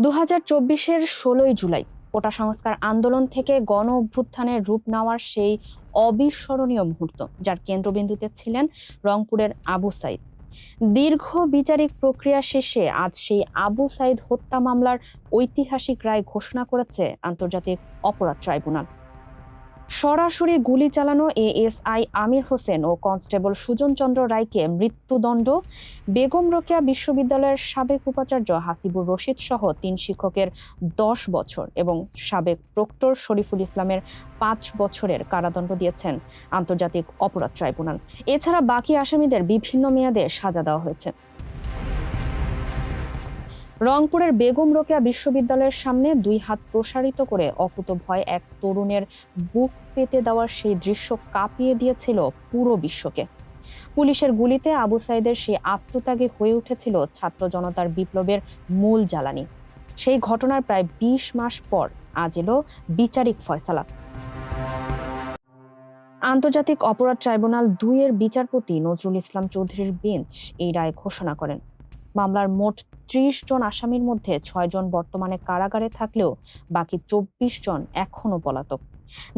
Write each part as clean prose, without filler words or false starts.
2024-এর 16ই জুলাই কোটা সংস্কার আন্দোলন থেকে গণ অভ্যুত্থানের রূপ নেওয়ার সেই অবিস্মরণীয় মুহূর্ত, যার কেন্দ্রবিন্দুতে ছিলেন রংপুরের আবু সাইদ। দীর্ঘ বিচারিক প্রক্রিয়া শেষে আজ সেই আবু সাইদ হত্যা মামলার ঐতিহাসিক রায় ঘোষণা করেছে আন্তর্জাতিক অপরাধ ট্রাইব্যুনাল। সরাসরি গুলি চালানো এএসআই আমির হোসেন ও কনস্টেবল সুজন চন্দ্র রায়কে মৃত্যুদণ্ড, বেগম রোকেয়া বিশ্ববিদ্যালয়ের সাবেক উপাচার্য হাসিবুর রশিদ সহ 3 শিক্ষকের 10 বছর এবং সাবেক প্রক্টর শরীফুল ইসলামের 5 বছরের কারাদণ্ড দিয়েছেন আন্তর্জাতিক অপরাধ ট্রাইব্যুনাল। এছাড়া বাকি আসামিদের বিভিন্ন মেয়াদে সাজা দেওয়া হয়েছে। রংপুরের বেগম রোকেয়া বিশ্ববিদ্যালয়ের সামনে 2 হাত প্রসারিত করে অকুতোভয় এক তরুণের বুক পেতে দেওয়ার সেই দৃশ্য কাঁপিয়ে দিয়েছিল পুরো বিশ্বকে। পুলিশের গুলিতে আবু সাইদের সেই আত্মত্যাগে হয়ে উঠেছিল ছাত্র জনতার বিপ্লবের মূল জ্বালানি। সেই ঘটনার প্রায় 20 মাস পর আজ এলো বিচারিক ফয়সালা। আন্তর্জাতিক অপরাধ ট্রাইব্যুনাল 2 এর বিচারপতি নজরুল ইসলাম চৌধুরীর বেঞ্চ এই রায় ঘোষণা করেন। মামলার মোট 30 জন আসামির মধ্যে 6 জন বর্তমানে কারাগারে থাকলেও বাকি 24 জন এখনো পলাতক,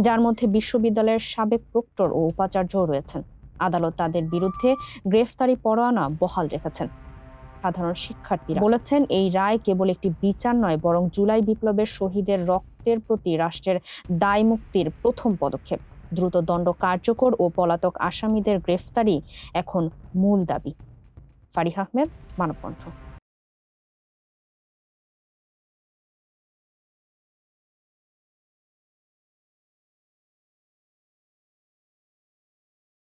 যার মধ্যে বিশ্ববিদ্যালয়ের সাবেক প্রক্টর ও উপাচার্যও রয়েছেন। আদালত তাদের বিরুদ্ধে গ্রেফতারি পরোয়ানা বহাল রেখেছেন। সাধারণ শিক্ষার্থীরা বলেছেন, এই রায় কেবল একটি বিচার নয়, বরং জুলাই বিপ্লবের শহীদের রক্তের প্রতি রাষ্ট্রের দায় মুক্তির প্রথম পদক্ষেপ। দ্রুত দণ্ড কার্যকর ও পলাতক আসামিদের গ্রেফতারি এখন মূল দাবি। ফারিহা আহমেদ, মানবকণ্ঠ।